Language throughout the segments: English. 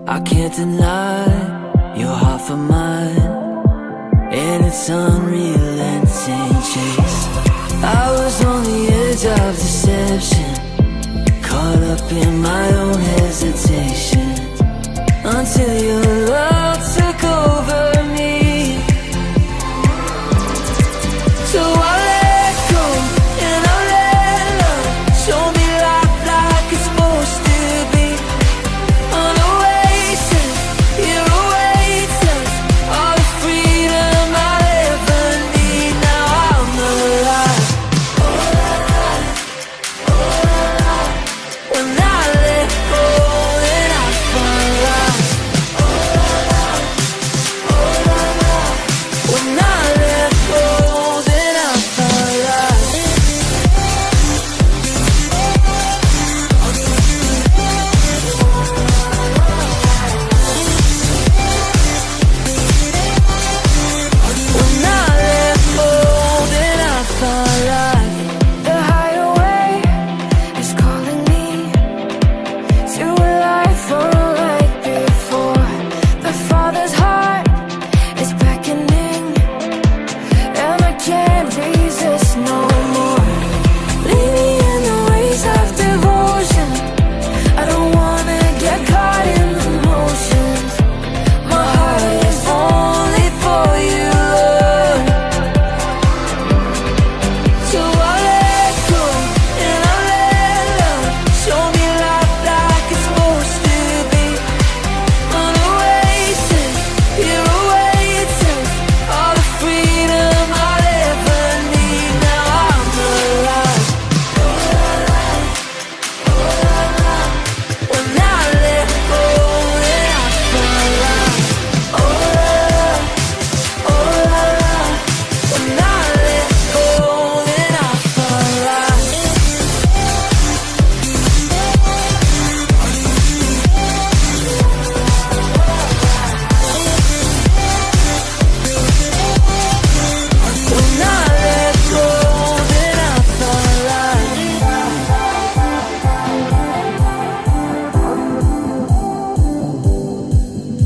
I can't deny you're half of mine, and it's unrelenting chase. I was on the edge of deception, caught up in my own hesitation, until your love took over me. So I let go and I let love show me life like it's supposed to be. On oasis, here awaits us all the freedom I'll ever need. Now I'm alive, alive, alive. When I let go, then I find life. Alive, alive. When I let go, then I find life. When I let go, then I find life. The hideaway is calling me to a life unlike before. The Father's heart is beckoning, and I can't resist no more. Lead me in the ways of devotion. I don't wanna get caught in the motions. My heart is only for you, Lord. So I let go and I let love show me life like it's supposed to be. On oasis, here awaits us all the freedom I'll ever need. Now I'm alive, alive, alive. When I let go, then I find life. Alive, alive. When I let go, then I find life. When I let go, then I find life.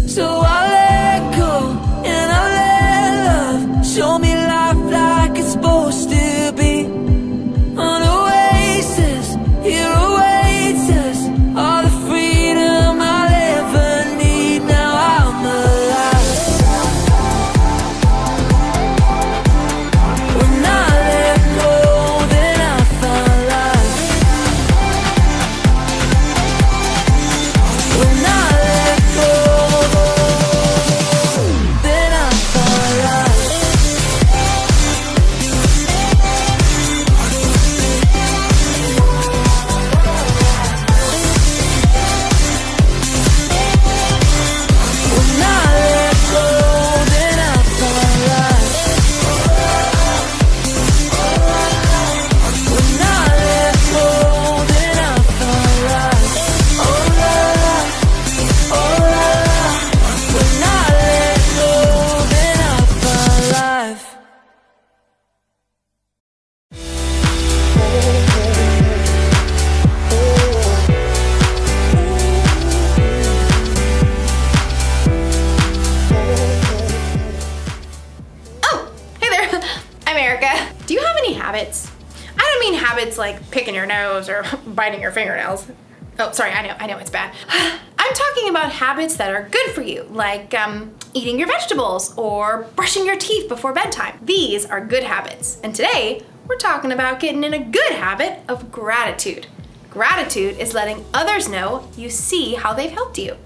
So I let go and I let love show me life like it's supposed to be. On oasis, here awaits us all the freedom I'll ever need. Now I'm alive. When I let go, then I find life. When I let go, then I find life. When I let go, then I find life. When I let go, then I find life. Oh la la, oh la la. When I let go, then I find life. Oh, hey there. I'm Erica. Do you have any habits? I don't mean habits like picking your nose or biting your fingernails. Oh, sorry, I know it's bad. I'm talking about habits that are good for you, like eating your vegetables or brushing your teeth before bedtime. These are good habits. And today, we're talking about getting in a good habit of gratitude. Gratitude is letting others know you see how they've helped you.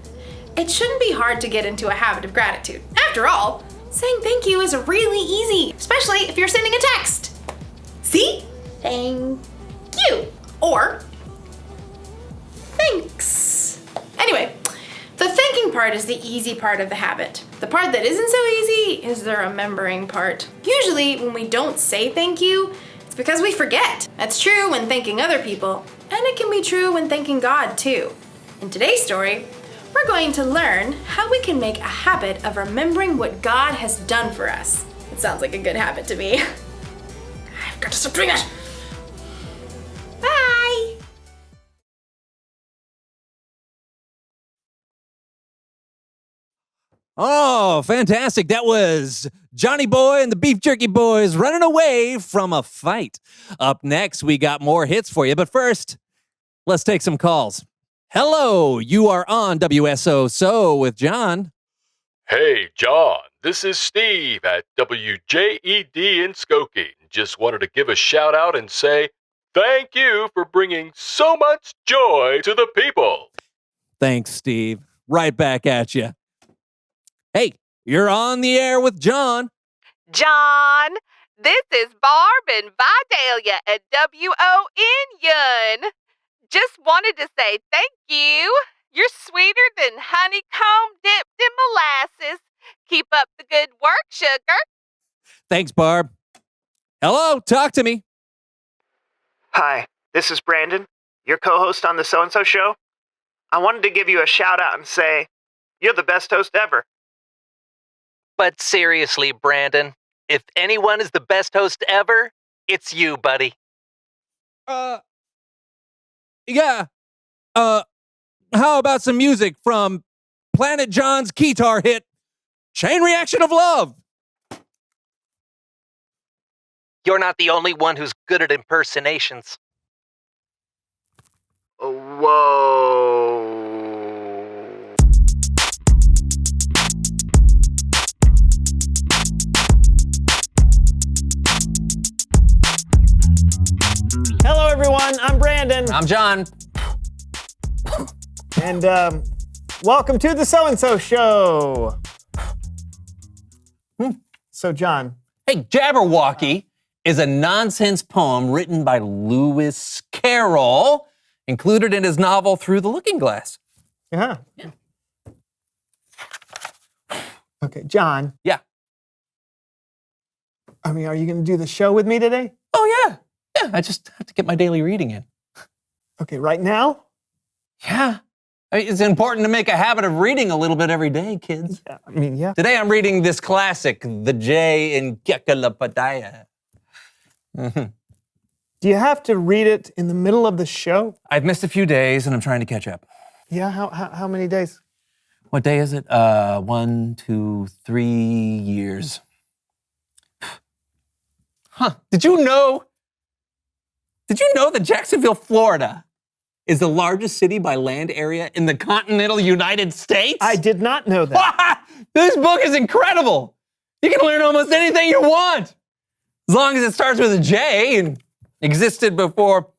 It shouldn't be hard to get into a habit of gratitude. After all, saying thank you is really easy, especially if you're sending a text. See? Thank you. Or thanks. Anyway, the thanking part is the easy part of the habit. The part that isn't so easy is the remembering part. Usually when we don't say thank you, it's because we forget. That's true when thanking other people, and it can be true when thanking God too. In today's story, we're going to learn how we can make a habit of remembering what God has done for us. It sounds like a good habit to me. I've got to stop doing it. Oh, fantastic. That was Johnny Boy and the Beef Jerky Boys running away from a fight. Up next, we got more hits for you. But first, let's take some calls. Hello, you are on WSO with John. Hey, John, this is Steve at WJED in Skokie. Just wanted to give a shout out and say thank you for bringing so much joy to the people. Thanks, Steve. Right back at you. Hey, you're on the air with John. John, this is Barb and Vidalia at WON. Just wanted to say thank you. You're sweeter than honeycomb dipped in molasses. Keep up the good work, sugar. Thanks, Barb. Hello, talk to me. Hi, this is Brandon, your co-host on the So-and-So Show. I wanted to give you a shout out and say, you're the best host ever. But seriously, Brandon, if anyone is the best host ever, it's you, buddy. Yeah. How about some music from Planet John's Keytar hit, Chain Reaction of Love? You're not the only one who's good at impersonations. Whoa. Hello, everyone. I'm Brandon. I'm John. And welcome to the So-and-So Show. So, John. Hey, Jabberwocky is a nonsense poem written by Lewis Carroll, included in his novel Through the Looking Glass. Yeah. Okay, John. Yeah. I mean, are you going to do the show with me today? Oh, yeah. Yeah, I just have to get my daily reading in. Okay, right now? Yeah. I mean, it's important to make a habit of reading a little bit every day, kids. Yeah, I mean, yeah. Today I'm reading this classic, The Jay in Kekalapadaya. Do you have to read it in the middle of the show? I've missed a few days and I'm trying to catch up. Yeah, how many days? What day is it? 1, 2, 3 years. Huh. Did you know that Jacksonville, Florida is the largest city by land area in the continental United States? I did not know that. This book is incredible. You can learn almost anything you want, as long as it starts with a J and existed before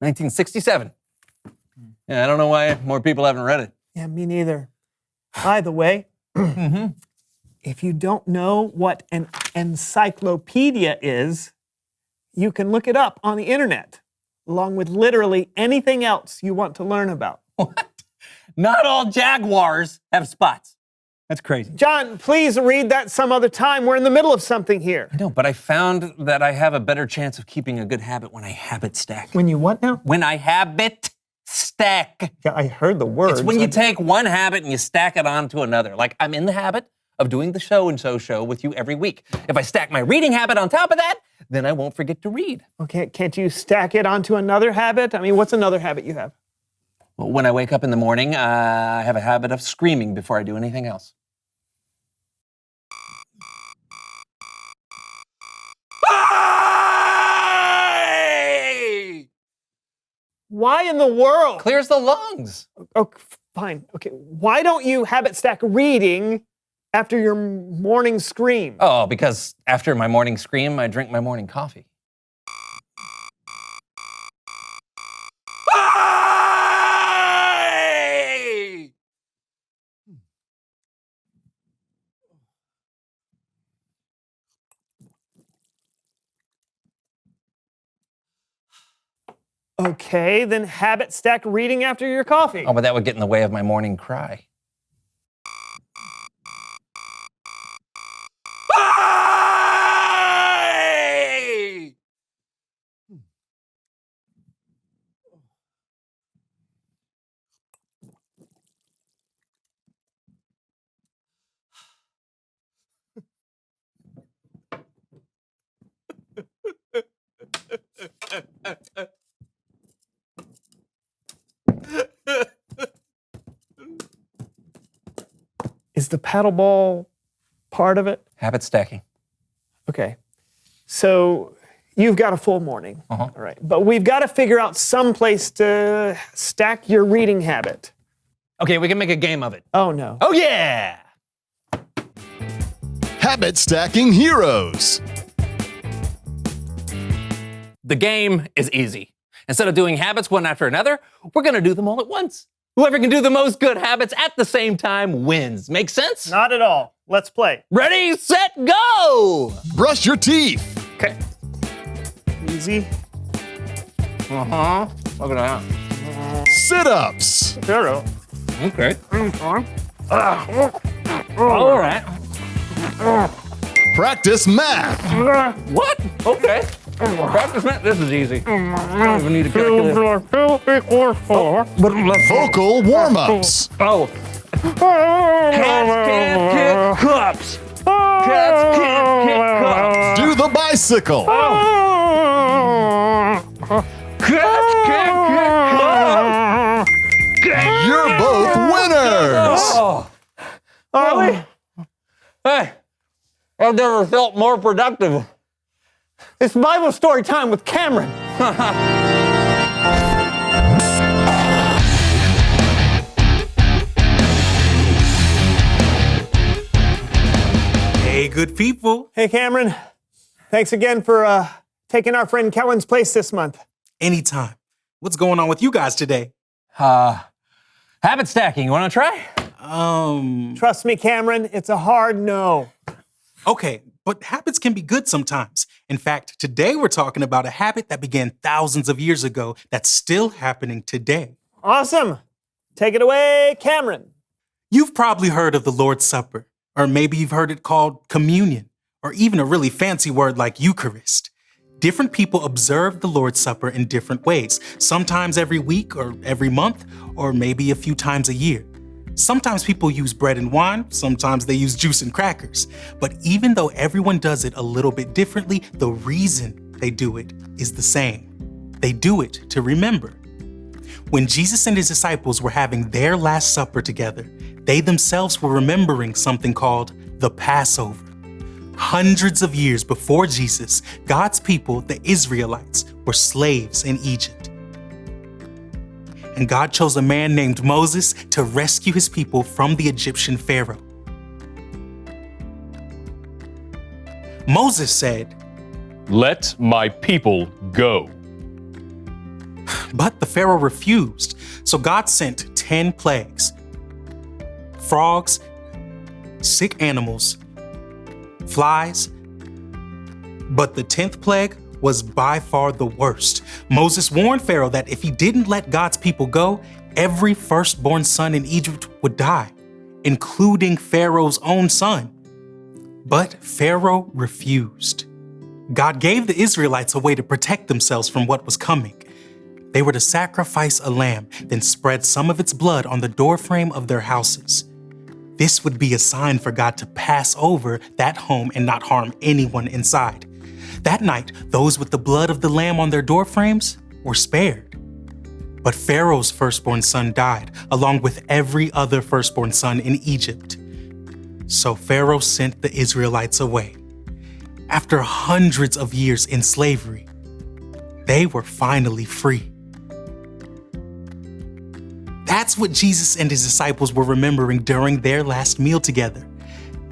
1967. Yeah, I don't know why more people haven't read it. Yeah, me neither. By the way, if you don't know what an encyclopedia is, you can look it up on the internet, along with literally anything else you want to learn about. What? Not all jaguars have spots. That's crazy. John, please read that some other time. We're in the middle of something here. I know, but I found that I have a better chance of keeping a good habit when I habit stack. When you what now? When I habit stack. Yeah, I heard the words. It's when you take one habit and you stack it onto another. Like, I'm in the habit of doing the So-and-So Show with you every week. If I stack my reading habit on top of that, then I won't forget to read. Okay, can't you stack it onto another habit? I mean, what's another habit you have? Well, when I wake up in the morning, I have a habit of screaming before I do anything else. Why in the world? Clears the lungs. Oh, fine. Okay, why don't you habit stack reading after your morning scream? Oh, because after my morning scream, I drink my morning coffee. Okay, then habit stack reading after your coffee. Oh, but that would get in the way of my morning cry. Is the paddle ball part of it? Habit stacking. Okay. So you've got a full morning. All right. But we've got to figure out some place to stack your reading habit. Okay, we can make a game of it. Oh, no. Oh, yeah! Habit Stacking Heroes. The game is easy. Instead of doing habits one after another, we're going to do them all at once. Whoever can do the most good habits at the same time wins. Make sense? Not at all. Let's play. Ready, set, go! Brush your teeth. Okay. Easy. Look at that. Sit-ups. Zero. Okay. All right. Practice math. What? Okay. Practice math. This is easy. I don't even need a calculator. 2 equals 4. Vocal warm-ups. Oh. Cats can't kick cups. Cats can't kick cups. Do the bicycle. Cats can't kick cups. You're both winners. Oh. Really? Hey, I've never felt more productive. It's Bible story time with Cameron. Hey, good people. Hey, Cameron. Thanks again for taking our friend Kellen's place this month. Anytime. What's going on with you guys today? Habit stacking. You want to try? Trust me, Cameron, it's a hard no. Okay, but habits can be good sometimes. In fact, today we're talking about a habit that began thousands of years ago that's still happening today. Awesome. Take it away, Cameron. You've probably heard of the Lord's Supper, or maybe you've heard it called communion, or even a really fancy word like Eucharist. Different people observe the Lord's Supper in different ways, sometimes every week or every month, or maybe a few times a year. Sometimes people use bread and wine, sometimes they use juice and crackers. But even though everyone does it a little bit differently, the reason they do it is the same. They do it to remember. When Jesus and his disciples were having their Last Supper together, they themselves were remembering something called the Passover. Hundreds of years before Jesus, God's people, the Israelites, were slaves in Egypt. And God chose a man named Moses to rescue his people from the Egyptian Pharaoh. Moses said, Let my people go. but the Pharaoh refused, so God sent 10 plagues: frogs, sick animals, flies. But the 10th plague was by far the worst. Moses warned Pharaoh that if he didn't let God's people go, every firstborn son in Egypt would die, including Pharaoh's own son. But Pharaoh refused. God gave the Israelites a way to protect themselves from what was coming. They were to sacrifice a lamb, then spread some of its blood on the doorframe of their houses. This would be a sign for God to pass over that home and not harm anyone inside. That night, those with the blood of the lamb on their doorframes were spared. But Pharaoh's firstborn son died, along with every other firstborn son in Egypt. So Pharaoh sent the Israelites away. After hundreds of years in slavery, they were finally free. That's what Jesus and his disciples were remembering during their last meal together.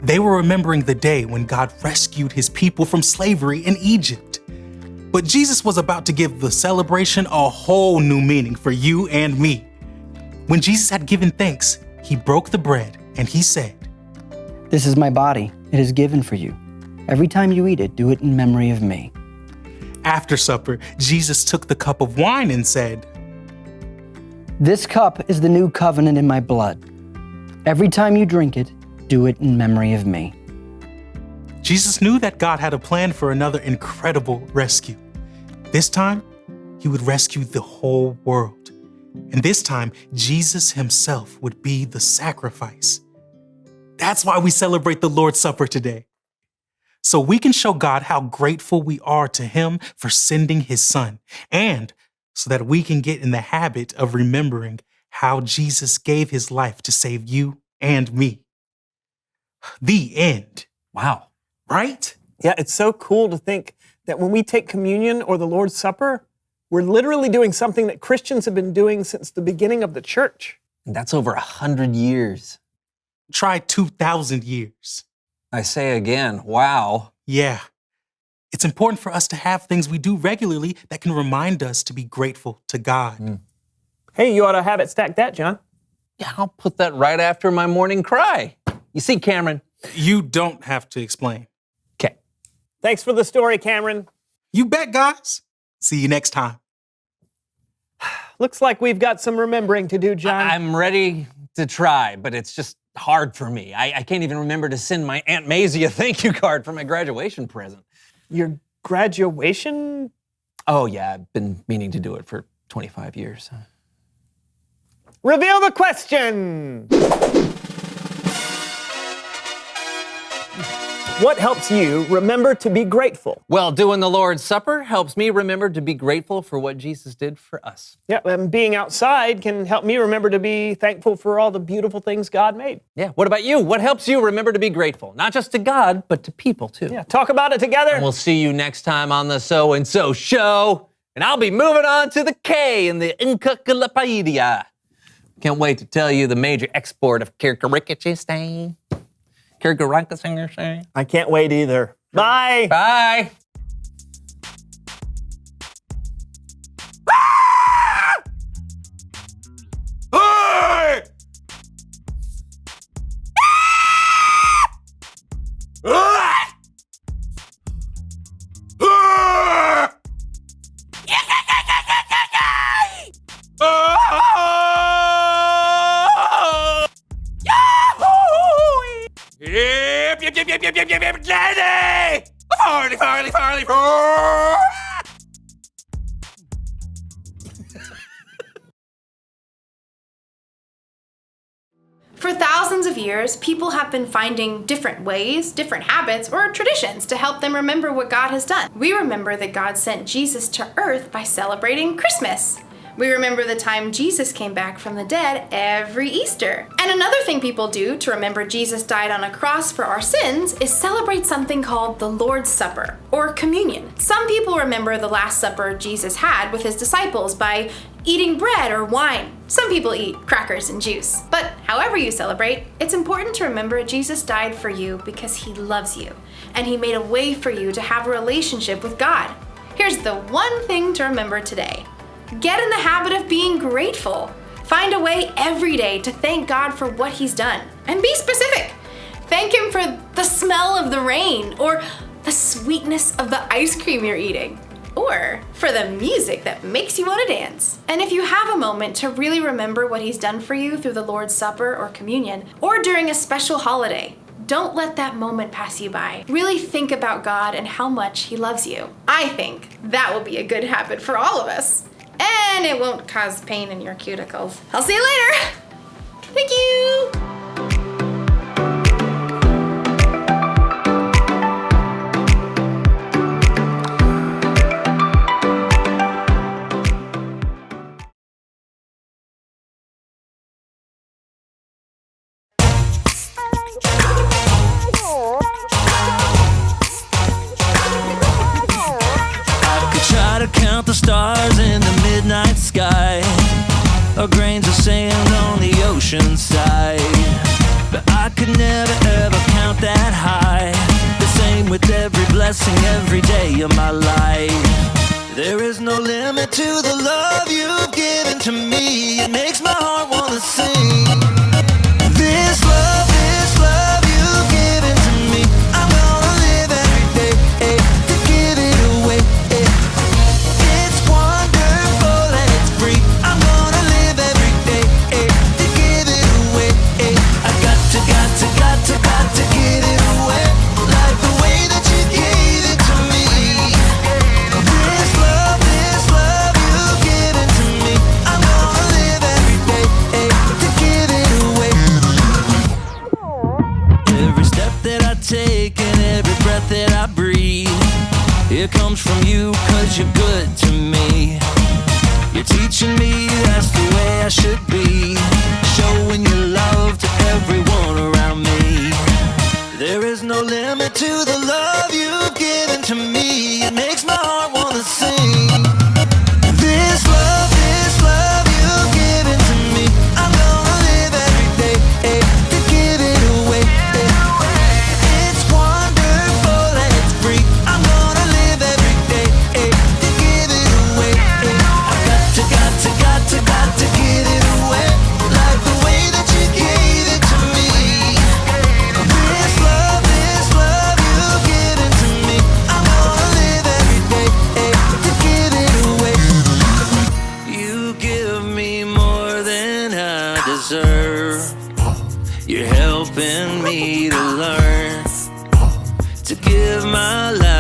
They were remembering the day when God rescued his people from slavery in Egypt. But Jesus was about to give the celebration a whole new meaning for you and me. When Jesus had given thanks, he broke the bread and he said, This is my body. It is given for you. Every time you eat it, do it in memory of me. After supper, Jesus took the cup of wine and said, This cup is the new covenant in my blood. Every time you drink it, do it in memory of me. Jesus knew that God had a plan for another incredible rescue. This time, he would rescue the whole world. And this time, Jesus himself would be the sacrifice. That's why we celebrate the Lord's Supper today. So we can show God how grateful we are to him for sending his son, and so that we can get in the habit of remembering how Jesus gave his life to save you and me. The end. Wow. Right? Yeah, it's so cool to think that when we take communion or the Lord's Supper, we're literally doing something that Christians have been doing since the beginning of the church. And that's over 100 years. Try 2,000 years. I say again, wow. Yeah. It's important for us to have things we do regularly that can remind us to be grateful to God. Hey, you ought to have it stack that, John. Yeah, I'll put that right after my morning cry. You see, Cameron? You don't have to explain. Okay. Thanks for the story, Cameron. You bet, guys. See you next time. Looks like we've got some remembering to do, John. I'm ready to try, but it's just hard for me. I can't even remember to send my Aunt Maisie a thank you card for my graduation present. Your graduation? Oh, yeah, I've been meaning to do it for 25 years. Reveal the question! What helps you remember to be grateful? Well, doing the Lord's Supper helps me remember to be grateful for what Jesus did for us. Yeah, and being outside can help me remember to be thankful for all the beautiful things God made. Yeah, what about you? What helps you remember to be grateful? Not just to God, but to people too. Yeah, talk about it together. And we'll see you next time on the So-and-So Show. And I'll be moving on to the K in the Encyclopedia. Can't wait to tell you the major export of Kirkarikachistain. Kirkarikachistain. I can't wait either. Bye. Bye. Hey! Yep, Daddy! Farley! For thousands of years, people have been finding different ways, different habits, or traditions to help them remember what God has done. We remember that God sent Jesus to earth by celebrating Christmas. We remember the time Jesus came back from the dead every Easter. And another thing people do to remember Jesus died on a cross for our sins is celebrate something called the Lord's Supper, or communion. Some people remember the Last Supper Jesus had with his disciples by eating bread or wine. Some people eat crackers and juice. But however you celebrate, it's important to remember Jesus died for you because he loves you, and he made a way for you to have a relationship with God. Here's the one thing to remember today. Get in the habit of being grateful. Find a way every day to thank God for what he's done. And be specific. Thank him for the smell of the rain, or the sweetness of the ice cream you're eating, or for the music that makes you want to dance. And if you have a moment to really remember what he's done for you through the Lord's Supper or communion, or during a special holiday, don't let that moment pass you by. Really think about God and how much he loves you. I think that will be a good habit for all of us. And it won't cause pain in your cuticles. I'll see you later. Thank you. Try to count the stars in the midnight sky, or grains of sand on the ocean side, but I could never ever count that high. The same with every blessing every day of my life. There is no limit to the love you've given to me. It makes my heart wanna sing. This love you've given to me, I'm gonna live every day to give it away. It's wonderful and it's free. I'm gonna live every day to give it away. I got to give it away, like the way that you gave it to me. This love you've given to me, I'm gonna live every day to give it away. Every step that I take and every breath that I breathe, it comes from you, 'cause you're good to me. You're teaching me that's the way I should be, showing your love to everyone around me. to the love you've given to me. It makes my heart wanna sing. This love you've given to me, I'm gonna live every day to give it away. It's wonderful and it's free. I'm gonna live every day to give it away. I got to give it away, like the way that you gave it to me. This love you've given to me, I'm gonna live every day to give it away. You give me more than I deserve. You're helping me to learn to give my life